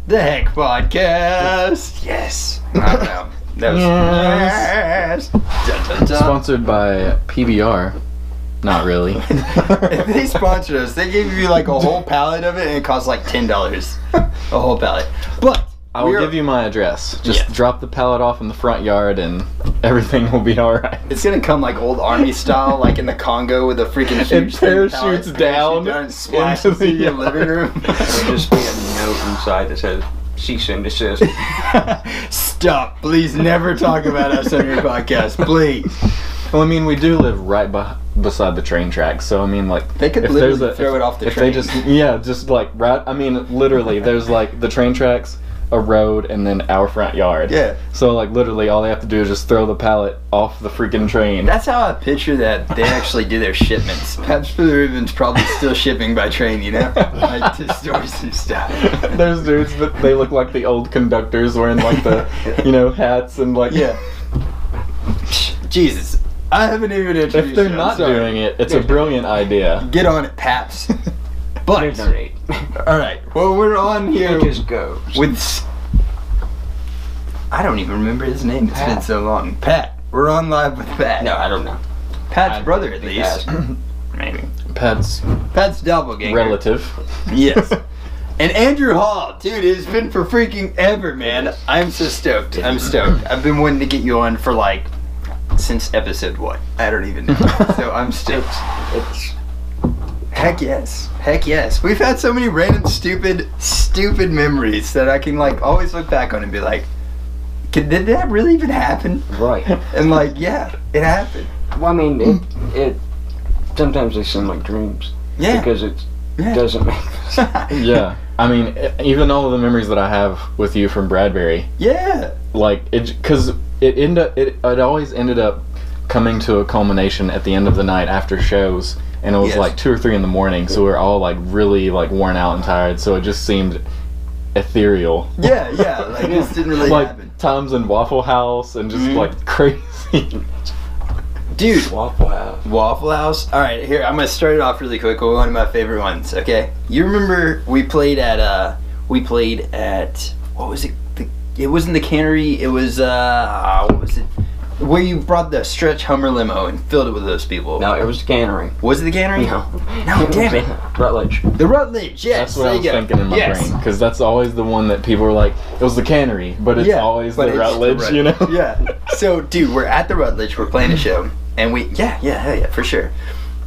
The Heck Podcast. Yes. I don't know. That was yes. Dun, dun, dun. Sponsored by PBR. Not really. If they sponsored us, they gave you like a whole pallet of it, and it cost like $10. A whole pallet. But I will give you my address. Just drop the pallet off in the front yard, and everything will be all right. It's gonna come like old army style, like in the Congo with a freaking huge parachutes down and splashes into your living room. There'll just be a note inside that says cease and desist. Stop! Please never talk about us on your podcast, please. Well, I mean, we do live right beside the train tracks, so I mean, like, they could literally throw it off the train. If they just like right. I mean, literally, there's like the train tracks, a road, and then our front yard. Yeah. So like literally all they have to do is just throw the pallet off the freaking train. That's how I picture that they actually do their shipments. Pabst Blue Ribbon's probably still shipping by train, you know? Like to stores and stuff. There's dudes that they look like the old conductors wearing like the, you know, hats and like. Yeah. Jesus. I haven't even introduced If they're not doing it, it's a brilliant idea. Get on it, Paps. But alright, well, we're on here just goes. with I don't even remember his name. It's been so long. Pat. We're on live with Pat. No, I don't know. Pat's brother, at least. Maybe. Pat's doppelganger. relative. Yes. And Andrew Hall, dude, it's been for freaking ever, man. I'm so stoked. I'm stoked. I've been wanting to get you on for like since episode what? I don't even know. So I'm stoked. It's Heck yes. Heck yes. We've had so many random stupid memories that I can like always look back on and be like, did that really even happen? right. And like, yeah, it happened. Well, I mean, it sometimes they seem like dreams. Yeah. Because it doesn't make sense. Yeah. I mean, even all of the memories that I have with you from Bradbury. Yeah. Like, because it always ended up coming to a culmination at the end of the night after shows. And it was like 2 or 3 in the morning, so we were all like really like worn out and tired. So it just seemed ethereal. Yeah, like this didn't really like happen. times in Waffle House and just like crazy. Dude, Waffle House. Waffle House. All right, here I'm gonna start it off really quick with one of my favorite ones. Okay, you remember we played at what was it? It wasn't the Cannery. It was what was it? Where you brought the stretch Hummer limo and filled it with those people. No, it was the Cannery. Was it the Cannery? No, damn it. Rutledge. The Rutledge, yes. That's what I was thinking in my brain, because that's always the one that people were like, it was the Cannery, but it's always the Rutledge, you know? Yeah. So, dude, we're at the Rutledge. We're playing a show, and hell yeah, for sure.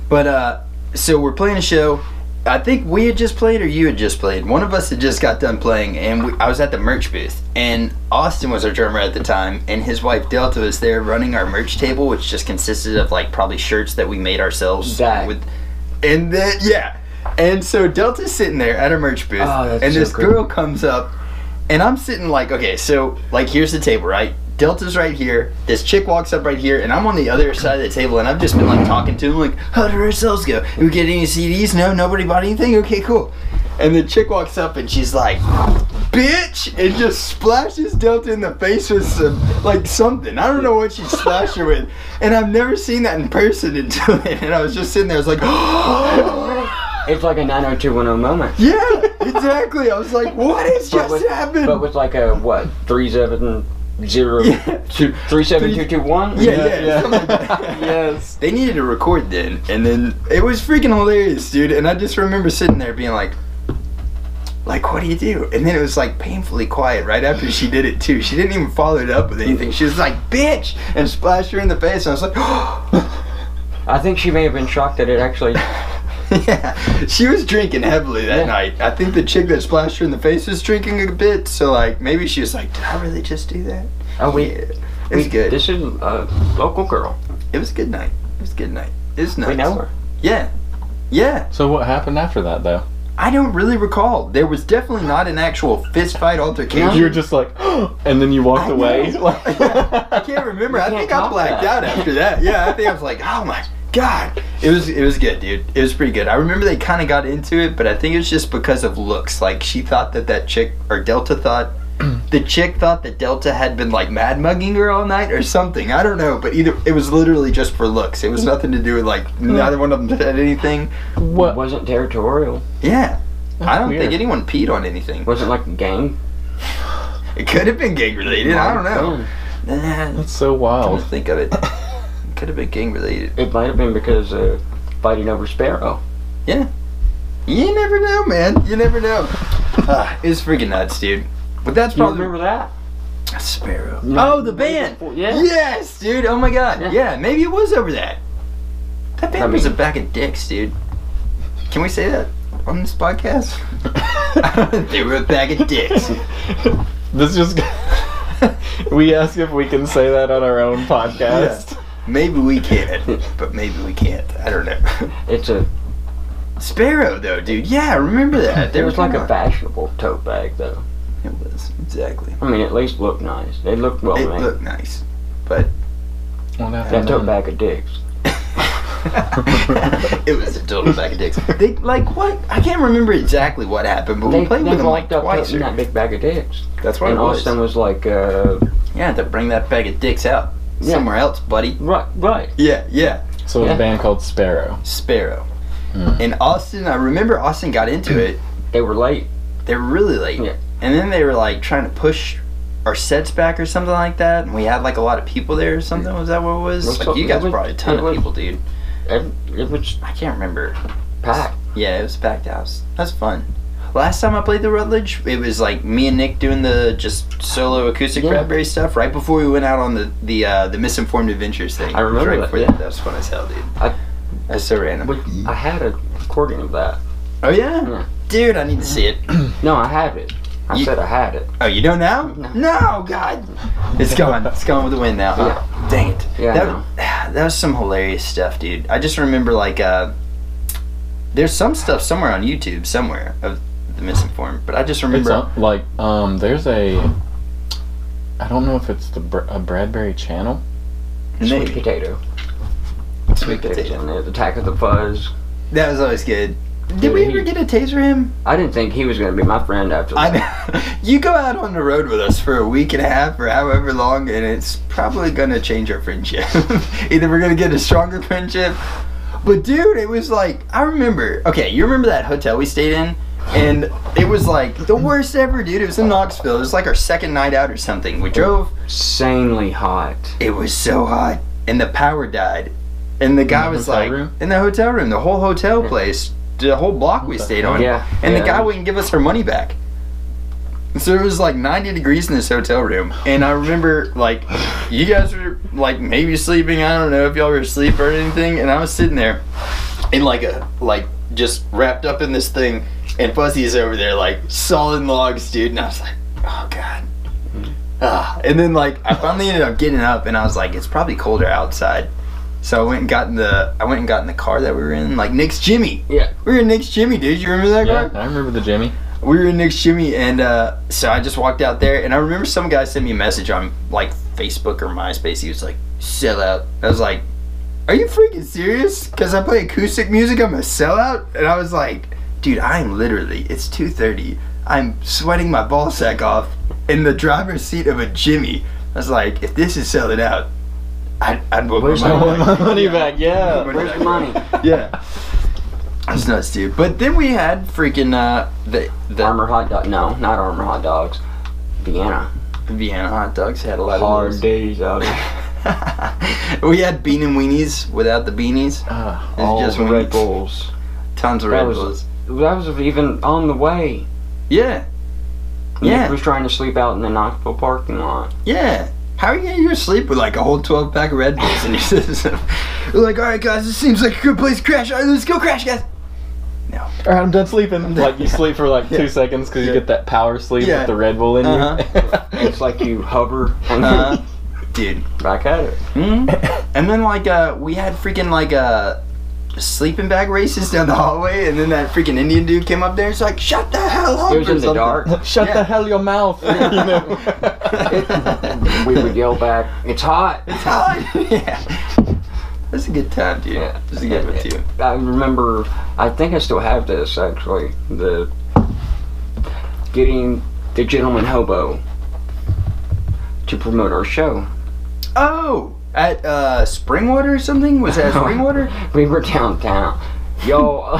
But so we're playing a show. I think we had just played or you had just played. One of us had just got done playing, and I was at the merch booth. And Austin was our drummer at the time, and his wife Delta was there running our merch table, which just consisted of like probably shirts that we made ourselves. And then and so Delta's sitting there at our merch booth, and this girl comes up, and I'm sitting like, okay, so like here's the table, right? Delta's right here, this chick walks up right here, and I'm on the other side of the table, and I've just been like talking to him like, how did our sales go? Did we get any CDs? No, nobody bought anything? Okay, cool. And the chick walks up and she's like, bitch, and just splashes Delta in the face with something. I don't know what she splashed her with, and I've never seen that in person until then, and I was just sitting there, I was like, It's like a 90210 moment. Yeah, exactly. I was like, what has just happened? But with like a, 370 37221? Yeah. Like yes. They needed to record then, and then it was freaking hilarious, dude. And I just remember sitting there being like, what do you do? And then it was like painfully quiet right after she did it too. She didn't even follow it up with anything. She was like, bitch, and splashed her in the face. And I was like, I think she may have been shocked that it actually. Yeah, she was drinking heavily that night. I think the chick that splashed her in the face was drinking a bit, so like maybe she was like, did I really just do that? Oh, it was good. This is a local girl. It was a good night. It was nice. We know her. Yeah. So what happened after that, though? I don't really recall. There was definitely not an actual fist fight altercation. You were just like, and then you walked away. I can't remember. I think I blacked out after that. Yeah, I think I was like, oh my God. It was good, dude. It was pretty good. I remember they kind of got into it, but I think it was just because of looks. Like, she thought that chick, or Delta thought, the chick thought that Delta had been like mad mugging her all night or something. I don't know, but either it was literally just for looks. It was nothing to do with like neither one of them said anything. What wasn't territorial? Yeah. I don't weird. think anyone peed on anything. Was it like a gang? It could have been gang related. I don't know. Nah, That's so I don't wild. think of it. Could have been gang related. It might have been because fighting over Sparrow. Yeah. You never know, man. You never know. It's freaking nuts, dude. But that's You probably remember that? Sparrow. No, Oh, the band. Yeah. Yes, dude. Oh my god. Yeah. Yeah, maybe it was over that. That band was a bag of dicks, dude. Can we say that on this podcast? They were a bag of dicks. This just. We ask if we can say that on our own podcast. Yeah. Maybe we can, but maybe we can't. I don't know. It's a. Sparrow, though, dude. Yeah, I remember that. It was like a fashionable tote bag, though. It was, exactly. I mean, at least looked nice. They looked well It made. looked nice, but That tote bag of dicks. it was a total bag of dicks. They, like, what? I can't remember exactly what happened, but we played with them like walked up twice. toting that big bag of dicks. That's what And it was. Austin was like, Yeah, to bring that bag of dicks out somewhere else, buddy. right. Yeah, yeah. So it was Yeah. a band called Sparrow. Sparrow. And Austin, I remember Austin got into it. They were late. They were really late. Yeah. And then they were like trying to push our sets back or something like that. And we had like a lot of people there or something. Was that what it was? Looks Like like you it guys was- brought a ton it of was- people, dude. It was I can't remember. packed. Yeah, it was a packed house. That's fun. Last time I played the Rutledge, it was like me and Nick doing the just solo acoustic Yeah. Bradbury stuff right before we went out on the Misinformed Adventures thing. I remember right that, before yeah. That was fun as hell, dude. I- That's so random. I had a recording of that. Oh yeah? Yeah. Dude, I need to see it. No, I have it. I You- said I had it. Oh, you don't now? No. No, God. It's gone. It's gone with the wind now. Huh? Dang it. Yeah, I know. That was some hilarious stuff, dude. I just remember like there's some stuff somewhere on YouTube somewhere of the Misinformed, but I just It's remember like there's a. I don't know if it's a Bradbury channel. Sweet Maybe. potato. Sweet Potato. potato. And the Attack of the Fuzz. That was always good. Did Yeah, we he- ever get a taser him? I didn't think he was going to be my friend after I that. know. You go out on the road with us for a week and a half or however long, and it's probably gonna change our friendship. Either we're gonna get a stronger friendship, but dude, it was like I remember. Okay, you remember that hotel we stayed in, and it was like the worst ever, dude. It was in Knoxville. It was like our second night out or something. We drove. Insanely hot. It was so hot, and the power died, and the guy was hotel like room? in the hotel room, the whole hotel place. The whole block we stayed on. Yeah, And yeah. the guy wouldn't give us our money back. So it was like 90 degrees in this hotel room. And I remember, like, you guys were, like, maybe sleeping. I don't know if y'all were asleep or anything. And I was sitting there in, just wrapped up in this thing. And Fuzzy's over there, like, sawing logs, dude. And I was like, oh, God. And then, like, I finally ended up getting up. And I was like, it's probably colder outside. So I went and got in the car that we were in, like Nick's Jimmy. Yeah. We were in Nick's Jimmy, dude. You remember that Yeah, car? I remember the Jimmy. We were in Nick's Jimmy, and so I just walked out there, and I remember some guy sent me a message on like Facebook or MySpace. He was like, "Sell out." I was like, "Are you freaking serious? Because I play acoustic music, I'm a sellout?" And I was like, "Dude, I'm literally. It's 2:30. I'm sweating my ball sack off in the driver's seat of a Jimmy." I was like, "If this is selling out, I'd want Where's my I my want money." my money back. Yeah. Where's the money? Yeah. That's nuts, dude. But then we had freaking the Armor hot dog? No, not Armor hot dogs. Vienna. Vienna hot dogs had a lot Hard of those. days out. We had bean and weenies without the beanies. All just the weenies. Red Bulls. Tons of That Red was- Bulls. That was even on the way. Yeah. Nick Yeah. was trying to sleep out in the Knoxville parking lot. Yeah. How are you gonna go sleep with like a whole 12 pack of Red Bulls in your system? We're like, alright guys, this seems like a good place to crash. Alright, let's go crash, guys. No. Alright, I'm done sleeping. Like you sleep for like 2 seconds because you get that power sleep Yeah. with the Red Bull in Uh-huh. It's like you hover and Dude. back at it. And then like we had freaking like sleeping bag races down the hallway, and then that freaking Indian dude came up there. It's like, shut the hell up. It was or in the something. dark. you. Shut Yeah. the hell your mouth. You know? We would yell back, "It's hot!" It's hot. Yeah. That's a good time, dude. Yeah. That's a good one too. I remember. I think I still have this actually. The getting the Gentleman Hobo to promote our show. Oh, at Springwater or something? Was that Springwater? We were downtown. Yo,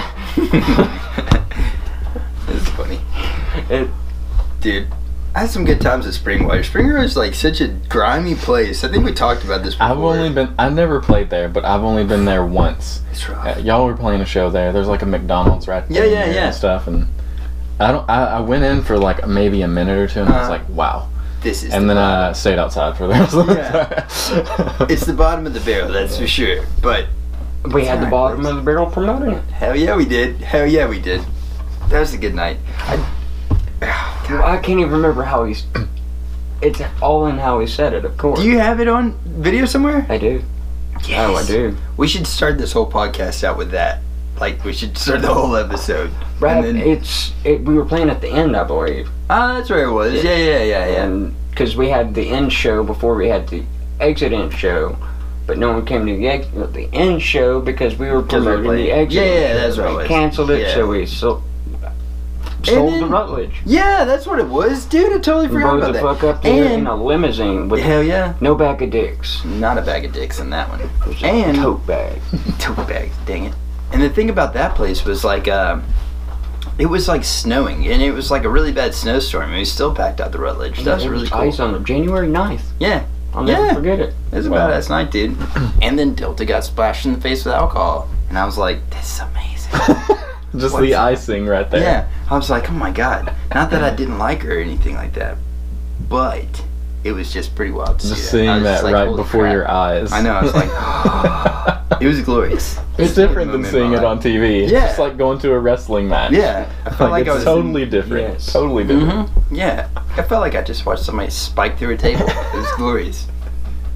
Dude, I had some good times at Springwater. Springwater is like such a grimy place. I think we talked about this before. I've never played there, but I've only been there once. It's rough. Y'all were playing a show there. There's like a McDonald's right there. Yeah. And stuff, and I went in for like maybe a minute or two, and I was like, wow. This is and then I stayed outside for the rest of the time. It's the bottom of the barrel, that's for sure. But we had the bottom of the barrel promoting it. Hell yeah, we did. Hell yeah, we did. That was a good night. I can't even remember how he's. It's all in how he said it, of course. Do you have it on video somewhere? I do. Yes. Oh, I do. We should start this whole podcast out with that. Like, we should start the whole episode. Right. And then, we were playing at the end, I believe. that's where it was. Yeah. And because we had the end show before we had the exit end show, but no one came to the end show because we were promoting the exit. Yeah, that's right. We canceled it, so we sold the Rutledge. Yeah, that's what it was, dude. I totally forgot about that. Rode the fuck up there in a limousine with hell yeah, no bag of dicks. Not a bag of dicks in that one. It was just And tote bag. Tote bags, dang it. And the thing about that place was like, it was like snowing, and it was like a really bad snowstorm, and we still packed out the Rutledge. That was really cool. Ice on January 9th. Yeah. I'll never forget it. It was a badass night, dude. And then Delta got splashed in the face with alcohol, and I was like, this is amazing. Just the icing right there. Yeah. I was like, oh my god. Not that I didn't like her or anything like that, but it was just pretty wild to see just seeing that like, right before your eyes. I know. I was like, it was glorious. It's different than seeing it on TV. It's Yeah. just like going to a wrestling match. Yeah. I felt like it's I was totally different. Yes. Totally different. Yeah. I felt like I just watched somebody spike through a table. It was glorious.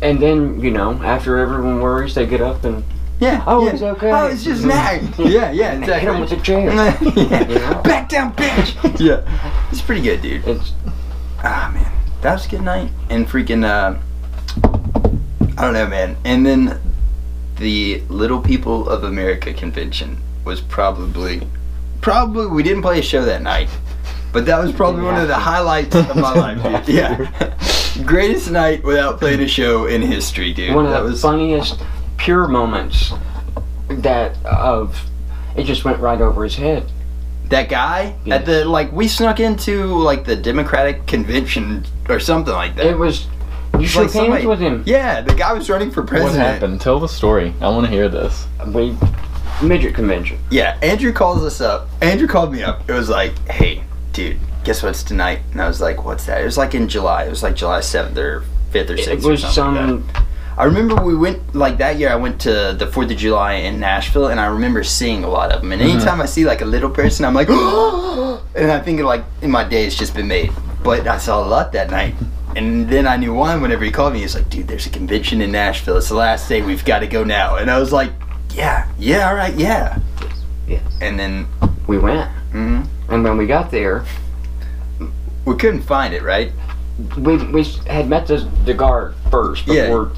And then, after everyone worries, they get up and Yeah. Oh, yeah. it's okay. Oh, it's just nag. Yeah, exactly. hit him with a chair. Yeah. Back down, bitch. Yeah. It's pretty good, dude. It's Man. That was a good night. And freaking, I don't know, man. And then the Little People of America convention was probably we didn't play a show that night, but that was probably one of the highlights of my life, dude. Yeah. Greatest night without playing a show in history, dude. one of the funniest pure moments it just went right over his head. That guy at the we snuck into the Democratic convention or something like that. It was you shook hands with him. Yeah, the guy was running for president. What happened? Tell the story. I want to hear this. Midget convention. Yeah, Andrew calls us up. Andrew called me up. It was like, hey, dude, guess what's tonight? And I was like, what's that? It was like in July. It was like July 7th or 5th or 6th. It was like that. I remember we went, that year I went to the 4th of July in Nashville, and I remember seeing a lot of them. And anytime I see a little person, I'm like, oh! And I think in my day it's just been made. But I saw a lot that night. And then I knew one whenever he called me. He's like, dude, there's a convention in Nashville. It's the last day. We've got to go now. And I was like, yeah, all right, yeah. Yes. And then we went. Mm-hmm. And when we got there, we couldn't find it, right? We had met the guard first before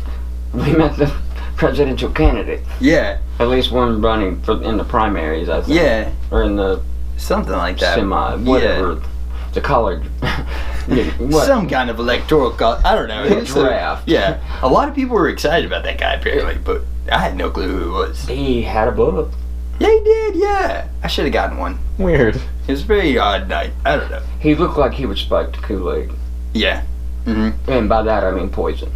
we met the presidential candidate. Yeah. At least one running in the primaries, I think. Yeah. Or in the something like that. Whatever. Yeah. The college. Some kind of electoral I don't know. Draft. Yeah. A lot of people were excited about that guy apparently, but I had no clue who he was. He had a book. Yeah, he did, yeah. I should have gotten one. Weird. It was a very odd night. I don't know. He looked like he would spike the Kool-Aid. Yeah. Mm-hmm. And by that I mean poison.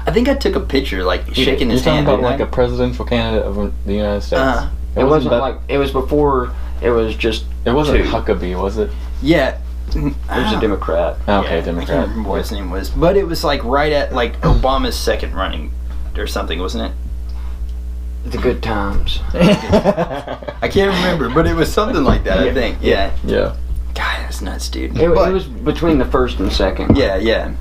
I think I took a picture, shaking his hand. You're talking about a presidential candidate of the United States. It wasn't it was before, it was just It wasn't Huckabee, was it? Yeah. It was a Democrat. Okay, I Democrat. can't remember what his name was. But it was right at Obama's second running or something, wasn't it? The good times. I can't remember, but it was something like that, I think. Yeah. Yeah. God, that's nuts, dude. It was between the first and second. Yeah.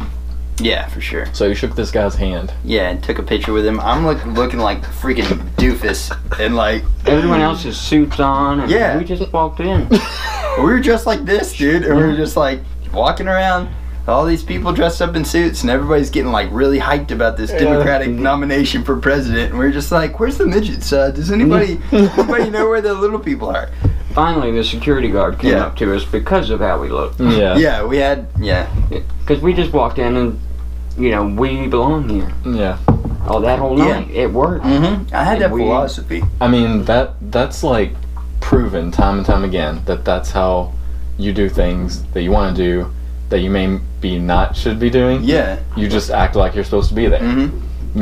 Yeah, for sure. So you shook this guy's hand. Yeah, and took a picture with him. I'm looking like freaking doofus, and everyone else's suits on. And we just walked in. We were just like this, dude, and we were just walking around. All these people dressed up in suits, and everybody's getting really hyped about this Democratic nomination for president. And we're just like, "Where's the midgets? Does anybody know where the little people are?" Finally, the security guard came up to us because of how we looked. Yeah. Yeah, we had because we just walked in and we belong here. Yeah. Oh, that whole night it worked. Mm-hmm. I had that philosophy. I mean that's proven time and time again that's how you do things that you want to do that you maybe not should be doing. Yeah. You just act like you're supposed to be there. Mm-hmm.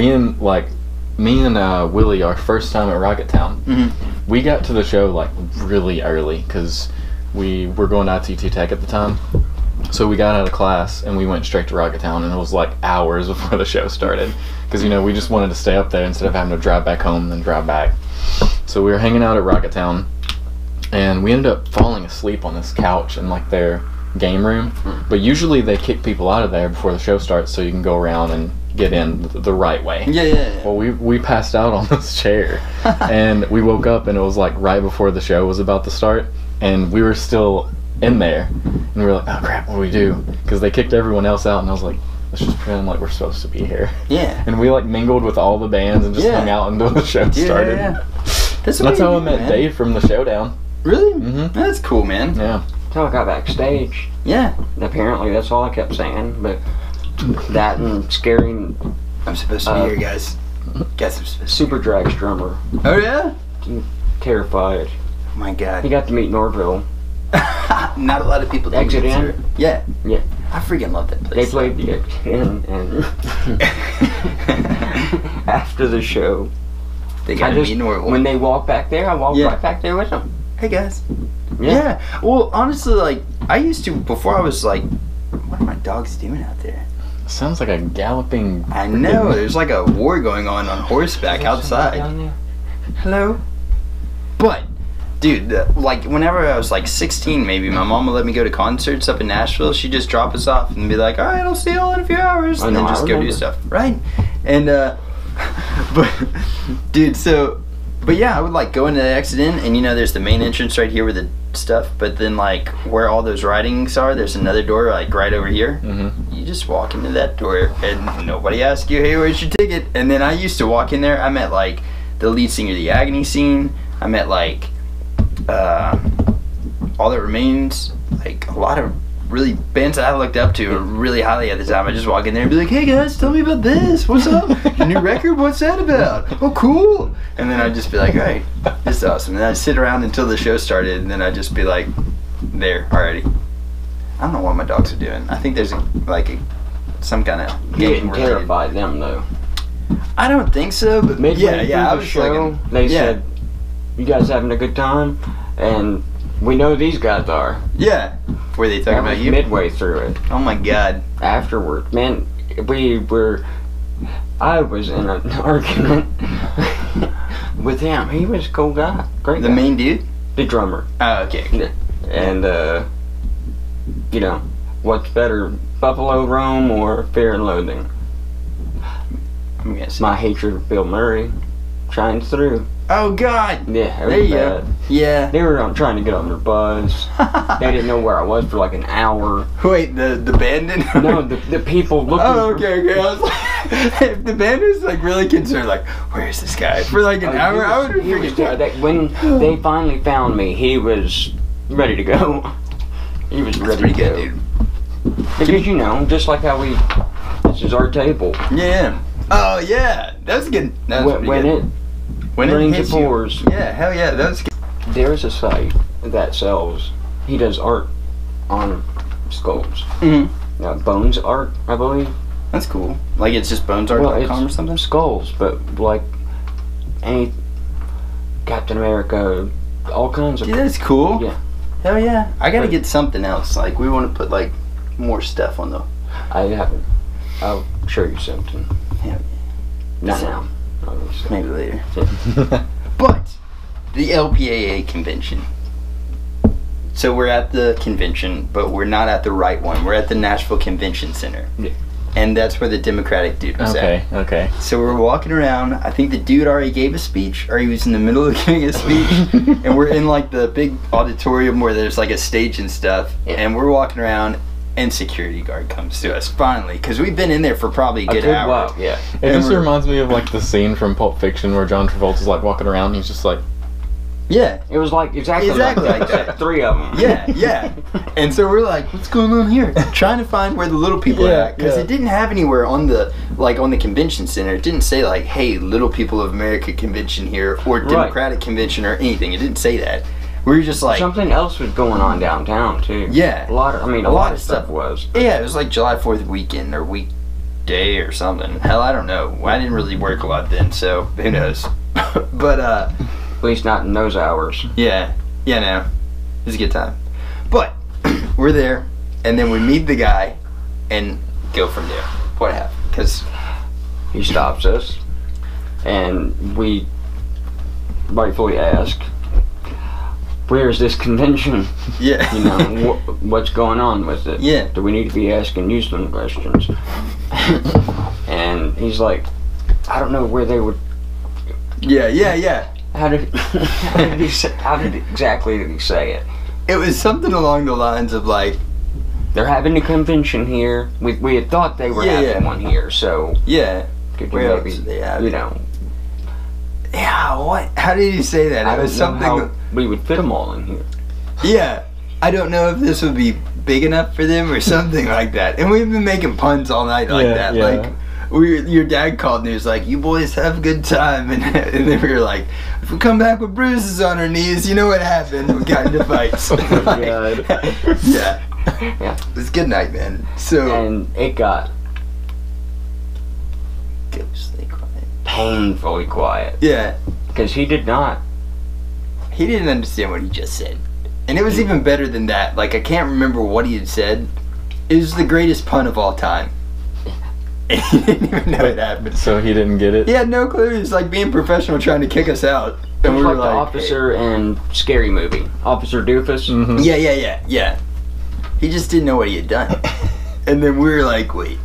Me and Willie, our first time at Rocket Town, we got to the show like really early because we were going to ITT Tech at the time. So we got out of class and we went straight to Rocket Town, and it was like hours before the show started because, you know, we just wanted to stay up there instead of having to drive back home and then drive back. So we were hanging out at Rocket Town, and we ended up falling asleep on this couch in like their game room. But usually they kick people out of there before the show starts so you can go around and get in the right way. Yeah. Well, we passed out on this chair, and we woke up, and it was like right before the show was about to start, and we were still in there, and we were like, oh crap, what do we do? Because they kicked everyone else out, and I was like, let's just pretend like we're supposed to be here. Yeah. And we like mingled with all the bands and just hung out until the show started. Yeah. That's how I met Dave from the Showdown. Really? Mm-hmm. That's cool, man. Yeah. Until I got backstage. Yeah. Apparently, that's all I kept saying. But that and scaring. I'm supposed to be here, guys. Guess I'm supposed to. Super Drag's drummer. Oh yeah. Terrified. Oh my God. He got to meet Norville. Not a lot of people do. Exit In? Yeah. Yeah. I freaking love that place. They played the Exit In, and after the show, they got to meet Norville. When they walked back there, I walked right back there with them. Hey guys. Yeah. Well, honestly, like I used to before. I was like, what are my dogs doing out there? Sounds like a galloping. I know. There's like a war going on horseback outside. Hello. But, dude, like whenever I was like 16, maybe my mom would let me go to concerts up in Nashville. She'd just drop us off and be like, "All right, I'll see y'all in a few hours," and then just go do stuff, right? And but, dude, but yeah, I would like go into the Exit In, and you know, there's the main entrance right here with the stuff, but then like where all those writings are, there's another door like right over here. Mm-hmm. You just walk into that door, and nobody asks you, "Hey, where's your ticket?" And then I used to walk in there. I met like the lead singer of the Agony Scene. I met like All That Remains, like a lot of really bands that I looked up to really highly at the time. I just walk in there and be like, "Hey guys, tell me about this. What's up? Your new record? What's that about? Oh, cool." And then I'd just be like, "All right, this is awesome." And I'd sit around until the show started, and then I'd just be like, there already. I don't know what my dogs are doing. I think there's some kind of You game didn't related. terrify them though. I don't think so, but Midway yeah. I through the was show, like, they said, "You guys having a good time?" And we know these guys are. yeah. Were they talking That about was you? midway through it. Oh my God. Afterward, man, I was in an argument with him. He was a cool guy, great The guy. main dude? The drummer. Oh, okay. And you know, what's better, Buffalo Rome or Fear and Loathing? I'm gonna say. My hatred of Bill Murray shines through. Oh God. Yeah, it There was you bad. go. Yeah. They were trying to get on their buzz. They didn't know where I was for like an hour. Wait, the band didn't? No, the people looking. Oh, okay. I was like, if the band was like really concerned, like, where's this guy? For like an hour, I would have freaking. When they finally found me, he was ready to go. He was That's ready pretty to go. good, dude. Because you know, just like how this is our table. Yeah. Oh yeah, that was good. That was When pretty good. When it rains hits and you. pours. Yeah, hell yeah, that was good. There's a site that sells. He does art on skulls. Mm-hmm. Bones art, I believe. That's cool. Like it's just bonesart.com or something? Skulls, but like any Captain America, all kinds of. Dude, that's cool. Yeah. Hell yeah. I gotta But- get something else. Like we want to put like more stuff on the. I haven't. I'll show you something. Yeah. Not now. Obviously. Maybe later. But the LPAA convention. So we're at the convention, but we're not at the right one. We're at the Nashville Convention Center. Yeah. And that's where the Democratic dude was at. Okay. So we're walking around. I think the dude already gave a speech, or he was in the middle of giving a speech. And we're in like the big auditorium where there's like a stage and stuff. Yeah. And we're walking around, and security guard comes to us finally, because we've been in there for probably a good hour. While, yeah. It just reminds me of like the scene from Pulp Fiction where John Travolta's like walking around. He's just like, Yeah. It was like exactly like that. Three of them. Yeah. And so we're like, what's going on here? Trying to find where the little people are at, because it didn't have anywhere on the convention center. It didn't say like, hey, Little People of America Convention here, or Democratic Convention, or anything. It didn't say that. We were just like something else was going on downtown too. Yeah, a lot of stuff was. Yeah, it was like July 4th weekend or weekday or something. Hell, I don't know. I didn't really work a lot then, so who knows. But at least not in those hours. Yeah, no, it was a good time. But we're there, and then we meet the guy, and go from there. What happened? Because he stops us, and we rightfully ask, where's this convention? Yeah. You know, what's going on with it? Yeah. Do we need to be asking you some questions? And he's like, I don't know where they would. Yeah. How did exactly he say it? It was something along the lines of like, they're having a convention here. We had thought they were having one here, so yeah. Could you Where maybe, else did they have you it? know. Yeah, what? How did he say that? I It was don't know something. how we would fit them all in here. Yeah, I don't know if this would be big enough for them or something like that. And we've been making puns all night like that. Yeah. Like, your dad called and he was like, "You boys have a good time," and then we were like, "If we come back with bruises on our knees, you know what happened? We got into fights." Oh my God. Yeah. Yeah. It was a good night, man. So And it got ghostly quiet. painfully quiet Yeah. because he did not. He didn't understand what he just said. And it was even better than that. Like, I can't remember what he had said. It was the greatest pun of all time. And he didn't even know it happened. So he didn't get it? He had no clue. He was like being professional trying to kick us out. It And was we were like the like, officer in Scary Movie, Officer Doofus. Mhm. Yeah. He just didn't know what he had done. And then we were like, wait.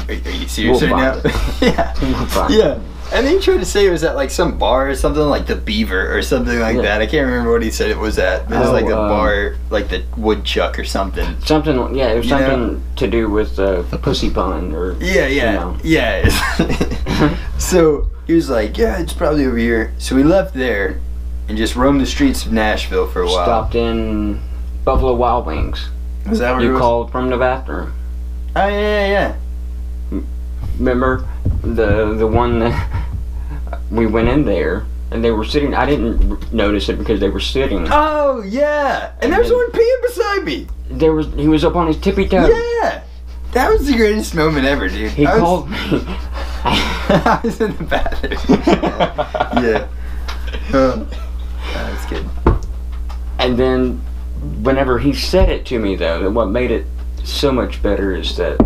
Are you serious We'll right now? Yeah. We'll find Yeah. And then he tried to say it was at like some bar or something, like the Beaver or something like Yeah. that. I can't remember what he said it was at. It was like the Oh, bar, like the Woodchuck or something. Something, yeah, it was You know? something to do with the pussy pun, or Yeah. You know. Yeah. So he was like, yeah, it's probably over here. So we left there and just roamed the streets of Nashville for a while. stopped in Buffalo Wild Wings. Was that where You it was? called from the bathroom. Oh, yeah. Remember the one that we went in there and they were sitting. I didn't notice it because they were sitting. Oh, yeah. And there's one peeing beside me. He was up on his tippy toe. Yeah. That was the greatest moment ever, dude. He called me. I was in the bathroom. Yeah. That was good. And then, whenever he said it to me, though, what made it so much better is that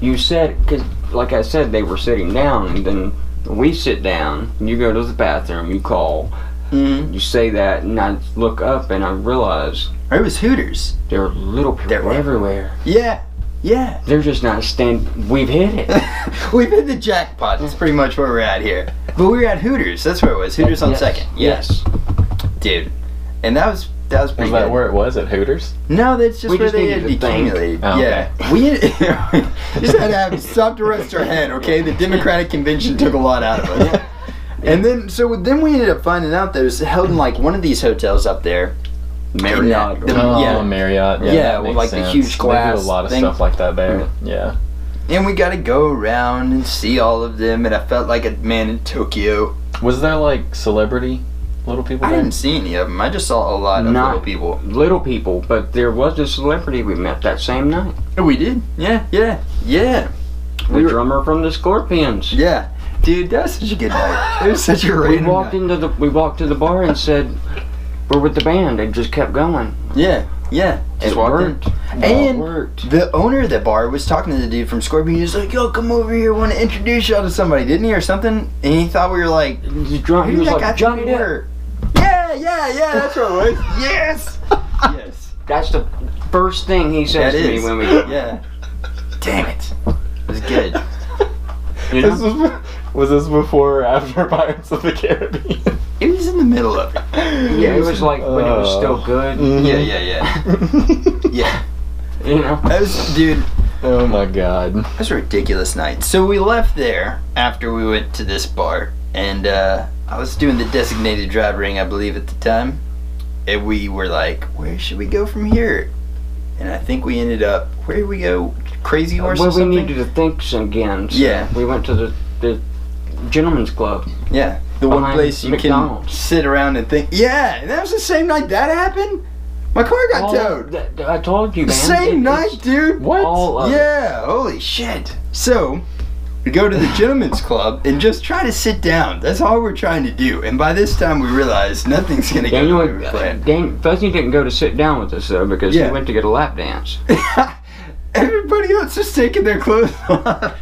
you said, because, like I said, they were sitting down, and then we sit down, and you go to the bathroom, you call, Mm-hmm. you say that, and I look up, and I realize It was Hooters. there are little people There were. everywhere. Yeah. They're just not we've hit it. We've hit the jackpot. That's pretty much where we're at here. But we were at Hooters. That's where it was. Hooters on Yes. Second. Yes. Dude. And that was pretty Was good. that where it was, at Hooters? No, that's just We where just they had needed to think. accumulated. Oh, Yeah. We just had to have stop to rest our head, okay? The Democratic Convention took a lot out of us. And then we ended up finding out that it was held in like one of these hotels up there. Marriott. Yeah. Marriott. Yeah, that with, makes like, the sense. huge glass They do a lot of thing. stuff like that there. Yeah. And we got to go around and see all of them, and I felt like a man in Tokyo. Was there like celebrity little people I there? didn't see any of them. I just saw a lot of Not little people. Little people, but there was a celebrity we met that same night. Oh, we did? Yeah. The drummer from the Scorpions. Yeah. Dude, that was such a good night. It was such a We random walked night. we walked to the bar and said, we're with the band. They just kept going. Yeah. Just It walked in. worked. And It worked. the owner of the bar was talking to the dude from Scorpion. He was like, yo, come over here. I want to introduce y'all to somebody, didn't he, or something? And he thought we were like, He was who's that like, guy Johnny from Depp. work? Yeah, that's what it was. Yes. Yes. That's the first thing he says That to is. me when we Yeah. Damn it. It was good. You know? Was this before or after Pirates of the Caribbean? It was in the middle of it. Yeah, it was like when it was still good. Yeah. Yeah. You know? That was, dude, Oh my God. that was a ridiculous night. So we left there after we went to this bar, and I was doing the designated driver ring, I believe, at the time. And we were like, where should we go from here? And I think we ended up, where did we go? Crazy Horse or Well, we something? needed to think again. So Yeah. We went to the gentleman's club. Yeah. The one Behind place you McDonald's. can sit around and think. Yeah, and that was the same night that happened. My car got towed. I told you, man. Same night, dude. What? All of it. Yeah, holy shit. So, we go to the gentleman's club and just try to sit down. That's all we're trying to do. And by this time, we realize nothing's going to go the way we planned. Fuzzy didn't go to sit down with us, though, because he went to get a lap dance. Everybody else was taking their clothes off.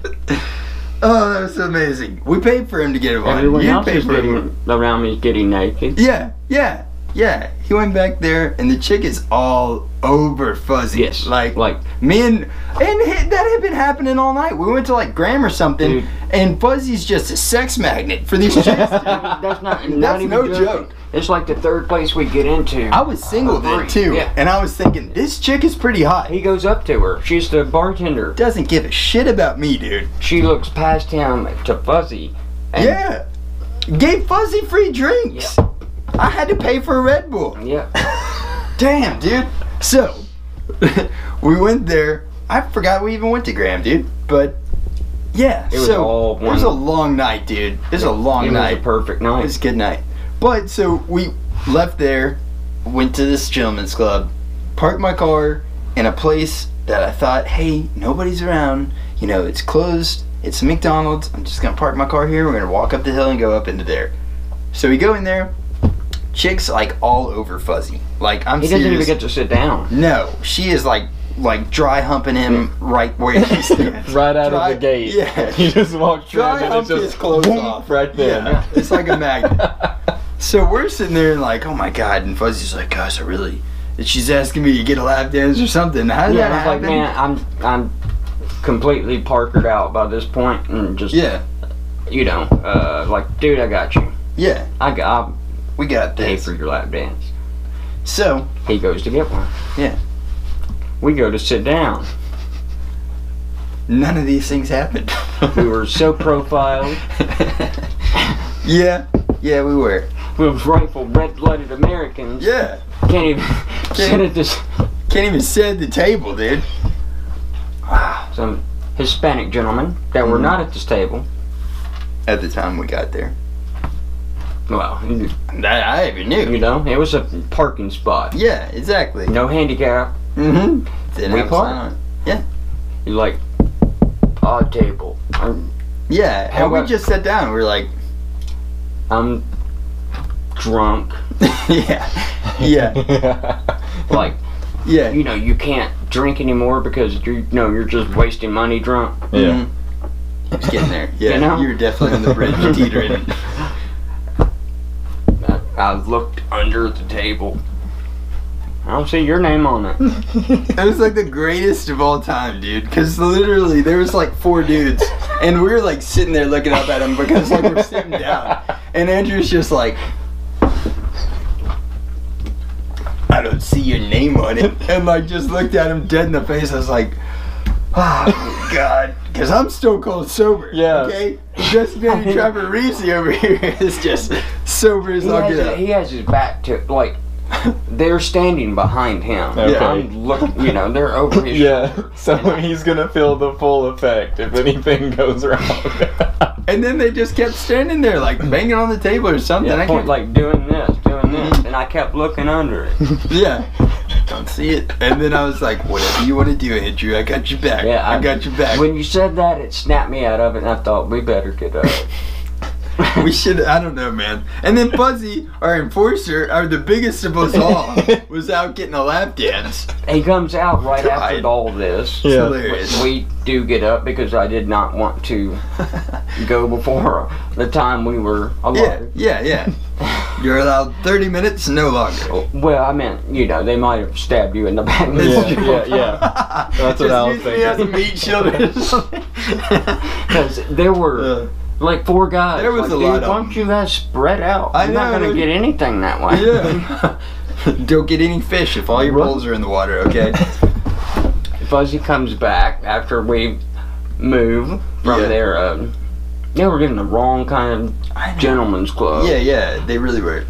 Oh, that was amazing. We paid for him to get it on. Everyone You else paid is for him. around me getting naked. Yeah. He went back there, and the chick is all over Fuzzy. Yes. Like me and that had been happening all night. We went to like Graham or something, dude, and Fuzzy's just a sex magnet for these chicks. That's even no joking. joke. It's like the third place we get into. I was single then too, and I was thinking this chick is pretty hot. He goes up to her. She's the bartender. Doesn't give a shit about me, dude. She looks past him to Fuzzy. And gave Fuzzy free drinks. Yeah. I had to pay for a Red Bull. Yeah. Damn, dude. So, we went there. I forgot we even went to Graham, dude. But, yeah. It was all It was a long night, dude. It was a long night. It was a perfect night. It was a good night. But, so, we left there, went to this gentleman's club, parked my car in a place that I thought, hey, nobody's around. You know, it's closed. It's a McDonald's. I'm just going to park my car here. We're going to walk up the hill and go up into there. So, we go in there. Chick's like all over Fuzzy. Like I'm serious. He doesn't even get to sit down. No, she is like dry humping him right where he stands. Right out of the gate. Yeah, He just walks in dry and hump it's his just clothes boom, off right there. Yeah, it's like a magnet. So we're sitting there and like, oh my god, and Fuzzy's like, gosh, she's asking me to get a lap dance or something. How did that I was happen? like, man, I'm completely parkered out by this point, and just like, dude, I got you. Yeah, we got Pay this. for your lap dance. So He goes to get one. Yeah. We go to sit down. None of these things happened. We were so profiled. Yeah, we were. We were rightful red-blooded Americans. Yeah. Can't even sit at this. Can't even sit at the table, dude. Wow. Some Hispanic gentlemen that were not at this table. At the time we got there. Well, I even knew. you know, it was a parking spot. Yeah, exactly. No handicap. Mm-hmm. Didn't We have a sign parked. on it. Yeah. You're like, odd table. Yeah, How and we about- just sat down. We were like, I'm drunk. yeah. Like, Yeah. you know, you can't drink anymore because you're just wasting money drunk. Yeah. It's getting there. Yeah, You know? you were definitely on the bridge teetering. I looked under the table. I don't see your name on it. It was like the greatest of all time, dude. Because literally, there was like 4 dudes, and we were like sitting there looking up at them because like we're sitting down, and Andrew's just like, I don't see your name on it, and like just looked at him dead in the face. I was like, oh god, because I'm still cold sober. Yeah. Okay. Just Danny Trevor Reese over here is just sober as all get up. He has his back to, like, they're standing behind him. Okay. I'm looking, they're over his shoulder. So he's gonna feel the full effect if anything goes wrong. And then they just kept standing there, like banging on the table or something. Yeah, I can't, like doing this, and I kept looking under it. yeah, don't see it. And then I was like, whatever you want to do, Andrew, I got your back. Yeah, I got your back. When you said that, it snapped me out of it, and I thought we better get up. We should, I don't know, man. And then Fuzzy, our enforcer, the biggest of us all, was out getting a lap dance. He comes out right God. after all this. It's hilarious. We do get up because I did not want to go before the time we were allotted. Yeah. You're allowed 30 minutes, no longer. Well, I meant, they might have stabbed you in the back. Yeah. That's what I was Just use me as a thinking. meat shield or something. Because there were like 4 guys. There was like, a dude, lot of why don't them. you guys spread out? I I'm not know, going to dude. get anything that way. Yeah. Don't get any fish if all your bowls are in the water, okay? Fuzzy comes back after we move from there. We're getting the wrong kind of gentleman's club. Yeah, they really were.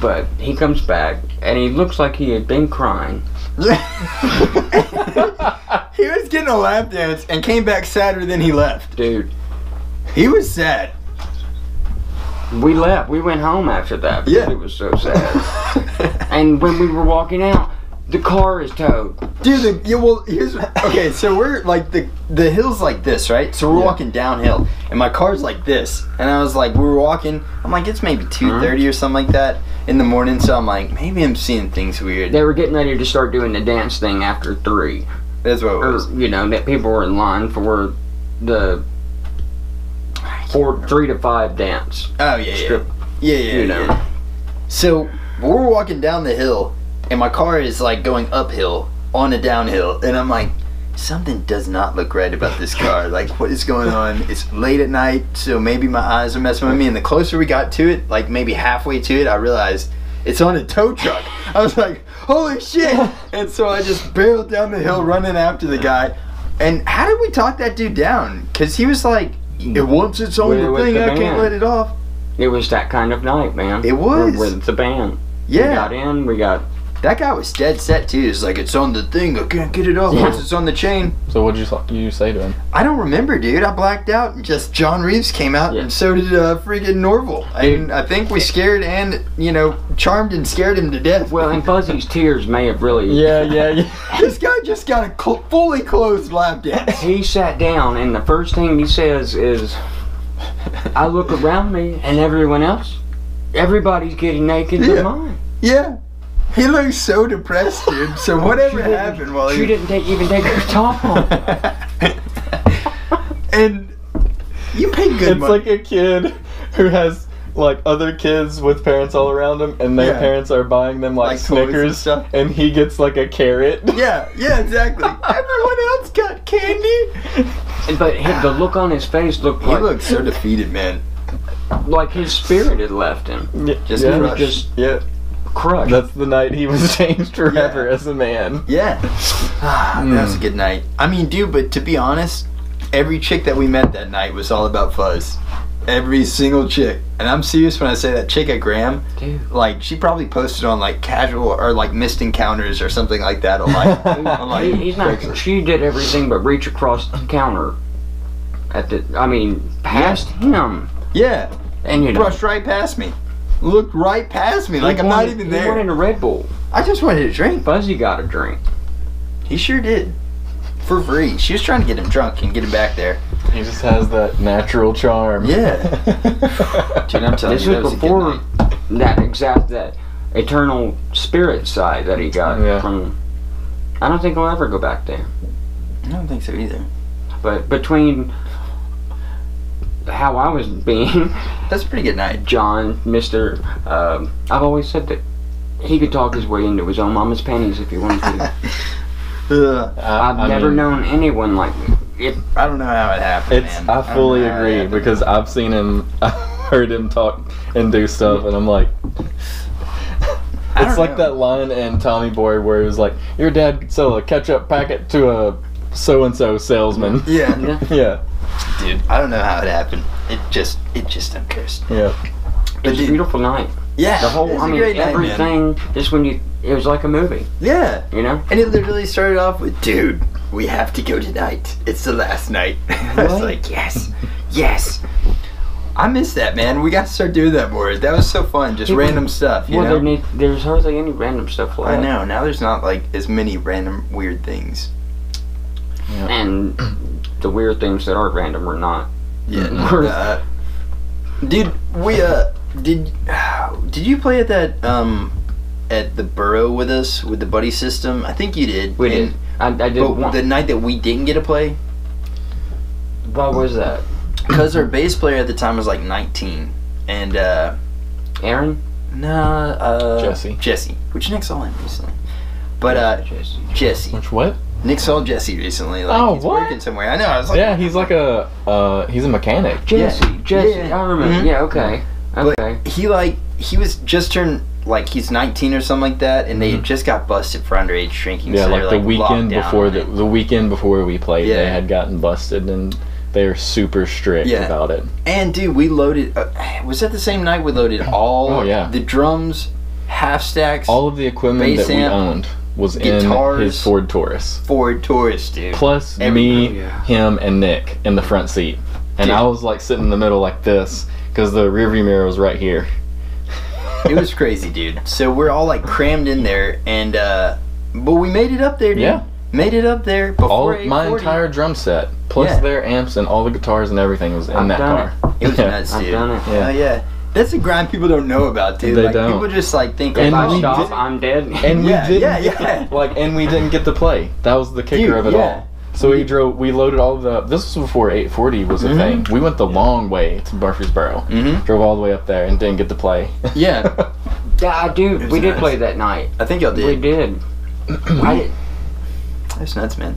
But he comes back, and he looks like he had been crying. He was getting a lap dance and came back sadder than he left. Dude, He was sad. We left. We went home after that because Yeah. it was so sad. And when we were walking out, the car is towed. Dude, here's okay. So we're like the hill's like this, right? So we're walking downhill, and my car's like this. And I was like, we were walking. I'm like, it's maybe 2:30 or something like that in the morning. So I'm like, maybe I'm seeing things weird. They were getting ready to start doing the dance thing after 3. That's what it was. Or, you know, that people were in line for the 3 to 5 dance. Oh yeah, Strip, yeah. you know. So we're walking down the hill, and my car is like going uphill on a downhill, and I'm like, something does not look right about this car. Like, what is going on? It's late at night, so maybe my eyes are messing with me. And the closer we got to it, like maybe halfway to it, I realized it's on a tow truck. I was like, holy shit! And so I just barreled down the hill running after the guy. And how did we talk that dude down? Because he was like, once it's on the With thing, the I can't band. let it off. It was that kind of night, man. It was. With the band. Yeah. We got in, we got... That guy was dead set too. It's like, it's on the thing, I can't get it off Yeah. once it's on the chain. So what'd you say to him? I don't remember, dude. I blacked out, and just John Reeves came out, Yeah. and so did freaking Norval. And I think we scared and, charmed and scared him to death. Well, and Fuzzy's tears may have really... Yeah. This guy just got a fully closed lap dance. He sat down, and the first thing he says is, I look around me, and everyone else, everybody's getting naked Yeah. but mine. Yeah. He looks so depressed, dude. So whatever happened while She didn't even take her top off. And you pay good It's money. like a kid who has like other kids with parents all around him, and their Yeah. parents are buying them like Like toys and Snickers, stuff. and he gets like a carrot. Yeah, exactly. Everyone else got candy. But the look on his face looked He like, looked so defeated, man. like his spirit had left him. Just yeah, crushed. Just yeah. crushed. That's the night he was changed forever Yeah. as a man. Yeah. That was a good night. I mean, dude, but to be honest, every chick that we met that night was all about fuzz. Every single chick. And I'm serious when I say that chick at Graham, Dude. like, she probably posted on, like, casual or, like, missed encounters or something like that on, like, He's not. Craigslist. She did everything but reach across the counter. Past him, Yeah. and Brushed right past me. Looked right past me, like I'm not even He there. wanted a Red Bull. I just wanted a drink. Fuzzy got a drink. He sure did. For free. She was trying to get him drunk and get him back there. He just has that natural charm. Yeah. Dude, I'm telling This you, that was was a good before night. that eternal spirit side that he got Yeah. from. I don't think he'll ever go back there. I don't think so either. But between how I was being, That's a pretty good night. John, Mr. I've always said that he could talk his way into his own mama's panties if he wanted to. I've never known anyone like me. I don't know how it happened, It's. man. I don't fully know how it agree happened. because I've seen him. I heard him talk and do stuff, and I'm like. I It's don't like know. that line in Tommy Boy where he was like, "Your dad could sell a ketchup packet to a so-and-so salesman." Yeah. Yeah. Dude, I don't know how it happened. It just uncursed. Yeah. It was a dude, beautiful night. Yeah. The whole, it was I a mean, great night, man. everything. Just when it was like a movie, Yeah. you know. And it literally started off with, dude, we have to go tonight. It's the last night. I was What? like, yes. Yes. I miss that, man. We got to start doing that more. That was so fun. Just random stuff, you know? There's hardly any random stuff left. I know. Now there's not, like, as many random weird things. And the weird things that are random are not. Yeah. Worth- Dude, we, did you play at that, at the Burrow with us, with the buddy system? I think you did. We did. I did But one. the night that we didn't get to play, What was that? because our bass player at the time was like 19, and Aaron? Jesse, which Nick saw him recently, but Jesse, Which what? Nick saw Jesse recently. Like, Oh, he's what? working somewhere. I know. I was like, Yeah, he's like he's a mechanic. Jesse. Yeah. I remember. Mhm. Yeah, okay. Okay. But he was just turned, like, he's 19 or something like that, and they had just got busted for underage drinking. Yeah, so like they were, the locked weekend down before on it. the weekend before we played, Yeah. they had gotten busted, and they were super strict Yeah. about it. And dude, we loaded. Was that the same night we loaded all Oh, yeah. the drums, half stacks, All of the equipment Bass that we amp, owned was guitars, in his Ford Taurus. Ford Taurus, dude. Plus Everything. me, him, and Nick in the front seat. And Dude. I was like sitting in the middle like this, because the rearview mirror was right here. It was crazy, dude. So we're all like crammed in there, and but we made it up there, dude. Yeah. Made it up there before My 8:40. entire drum set, plus their amps and all the guitars and everything was in that car. It was nuts, dude. I've done it. Yeah. Yeah. That's a grind people don't know about, dude. They like, don't. People just like think, If And I we stop, did- I'm dead. And we Yeah, didn't yeah, get yeah. and we didn't get to play. That was the kicker Dude, of it yeah. all. So we loaded all the. This was before 8:40 was a thing. We went the long way to Murfreesboro. Mhm. Drove all the way up there and didn't get to play. Yeah. Yeah, dude, was we did nuts. play that night. I think y'all did. We did. I did. That's nuts, man.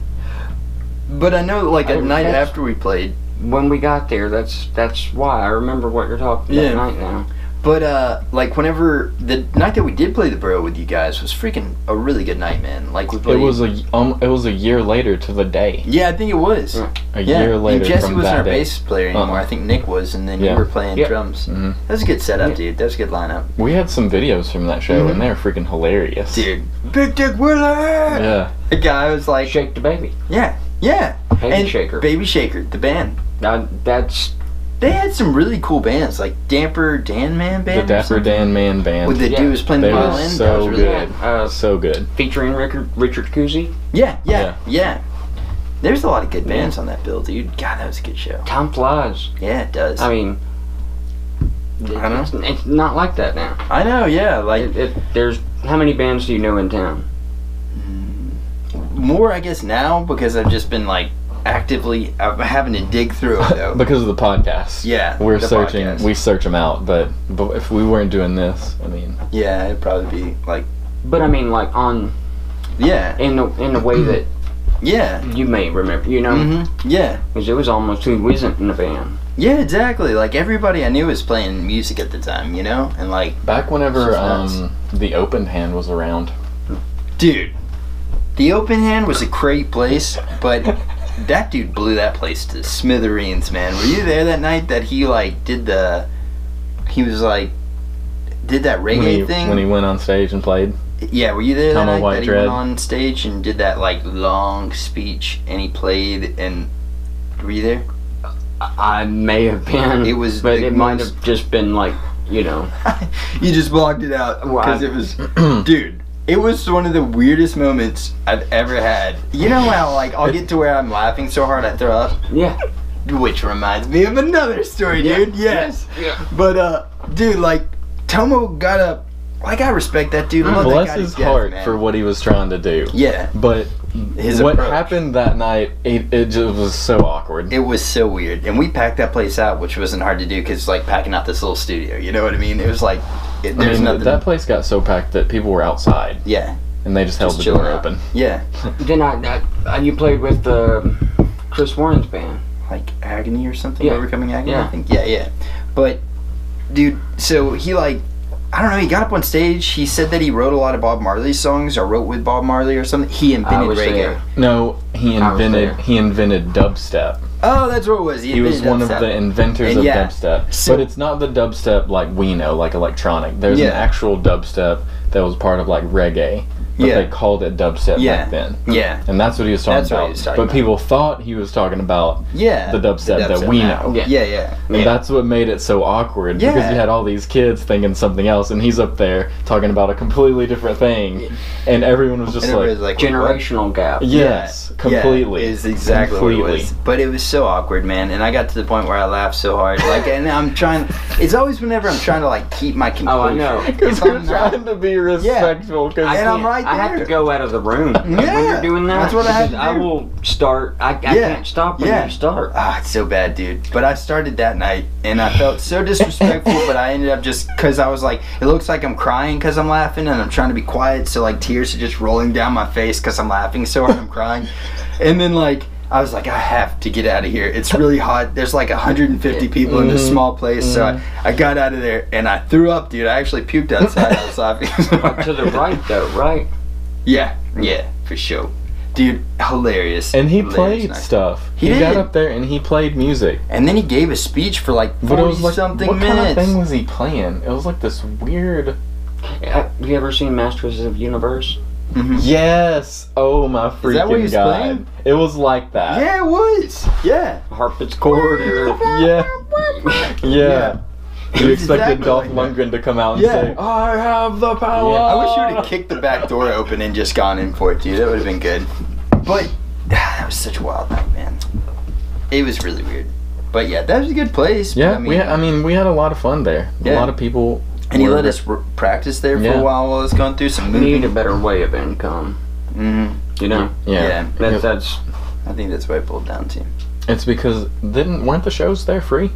But I know, like, a night after we played. When we got there, that's why I remember what you're talking about night now. But, like, whenever the night that we did play the Bro with you guys was freaking a really good night, man. Like, we played. It was a year later to the day. Yeah, I think it was. Yeah. A year later and Jesse from wasn't that our day. bass player anymore. I think Nick was, and then you Yeah. were playing drums. Mhm. That was a good setup, dude. That was a good lineup. We had some videos from that show, and they're freaking hilarious. Dude. Big Dick Willard! Yeah. The guy was like, Shake the Baby. yeah, yeah. Baby And Shaker. Baby Shaker, the band. That's They had some really cool bands, like Damper Dan Man The Band. or Dapper something. Dan Man Band. With the Yeah. dude was playing the They were violin. that so was really good. So good. featuring Richard Cousy. Yeah. There's a lot of good bands on that bill, dude. God, that was a good show. Time flies. Yeah, it does. I mean, I know. it's not like that now. I know, yeah. Like, There's how many bands do you know in town? more, I guess, now, because I've just been, like, actively I'm having to dig through it, though. Because of the podcast. Yeah, We're the searching. podcast. We search them out, but if we weren't doing this, I mean. Yeah, it'd probably be, like, But I mean, like yeah. in the way that Yeah. you may remember, you know, Mm-hmm. Yeah. because it was almost who wasn't in the band. Yeah, exactly. Like, everybody I knew was playing music at the time, you know? And, like, Back whenever It's just nuts. the open hand was around. dude, the Open Hand was a great place, but that dude blew that place to smithereens, man. Were you there that night that he, like, did that reggae thing? When he went on stage and played. Yeah, were you there that Telmo night White that he Dread. went on stage and did that, like, long speech and he played and... Were you there? I may have been. It was but the it might most- have just been like, you know. You just blocked it out Well, because it was... Dude, it was one of the weirdest moments I've ever had. You know how, like, I'll get to where I'm laughing so hard I throw up? Yeah. Which reminds me of another story, dude. Yes. Yeah. But, dude, like, Telmo got up. Like, I respect that dude. I love that Bless guy to his death, heart man. for what he was trying to do. Yeah. But His what approach. happened that night, it just was so awkward. It was so weird. And we packed that place out, which wasn't hard to do because, like, packing out this little studio. You know what I mean? It was like, there's nothing. That place got so packed that people were outside, Yeah. and they just held the chilling door out. open. Yeah. Then you played with Chris Warren's band. Like Agony or something? Yeah. Overcoming Agony, I Yeah. think? Yeah. But, dude, so he, like, I don't know, he got up on stage, he said that he wrote a lot of Bob Marley's songs, or wrote with Bob Marley or something. He invented was reggae. there. No, he I was there. invented dubstep. Oh, that's what it was. He was invented one of dubstep. the inventors And of yeah, dubstep. so- But it's not the dubstep like we know, like electronic. There's Yeah. an actual dubstep that was part of like reggae. But Yeah. they called it dubstep Yeah. back then. Yeah. And that's what he was talking That's what about. he was talking but about. people thought he was talking about Yeah. the dubstep that we now. know. Yeah. And that's what made it so awkward because Yeah. you had all these kids thinking something else and he's up there talking about a completely different thing and everyone was just And like, everybody's like, Generational gap. yes, completely. Yeah, is exactly what it was. But it was so awkward, man. And I got to the point where I laughed so hard. Like, and I'm trying. It's always whenever I'm trying to like keep my composure. Oh, I know. Because If we're I'm not- trying to be respectful. Cause And I'm right I have there. to go out of the room Yeah, when you're doing that. that's what I have because to do. I will start. I Yeah, can't stop when yeah. you start. Ah, it's so bad, dude. But I started that night, and I felt so disrespectful. But I ended up just because I was like, it looks like I'm crying because I'm laughing, and I'm trying to be quiet, so like tears are just rolling down my face because I'm laughing so hard I'm crying. And then like I was like, I have to get out of here. It's really hot. There's like 150 people in this small place, so I got out of there and I threw up, dude. I actually puked outside. I was laughing. To the right, though, right? Yeah, for sure. Dude, hilarious. And he Hilarious played night. stuff. He He got did. up there and he played music. And then he gave a speech for like But it 40 was like, something what minutes. kind of thing was he playing? It was like this weird... Have you ever seen Masters of Universe? Mhm. Yes! Oh my freaking that what he was god. playing? It was like that. Yeah, it was. Yeah. Harpsichord or Yeah. Yeah. You expected exactly Dolph like Lundgren to come out and Yeah. say, "I have the power." Yeah, I wish you would have kicked the back door open and just gone in for it, dude. That would have been good. But that was such a wild night, man. It was really weird. But yeah, that was a good place. Yeah, but, we had a lot of fun there. A Yeah. lot of people. and he were- let us practice there for Yeah. a while I was going through some We need moving. a better way of income. Mm-hmm. You know, Yeah. Yeah. that's I think that's what I pulled down to. It's because weren't the shows there free?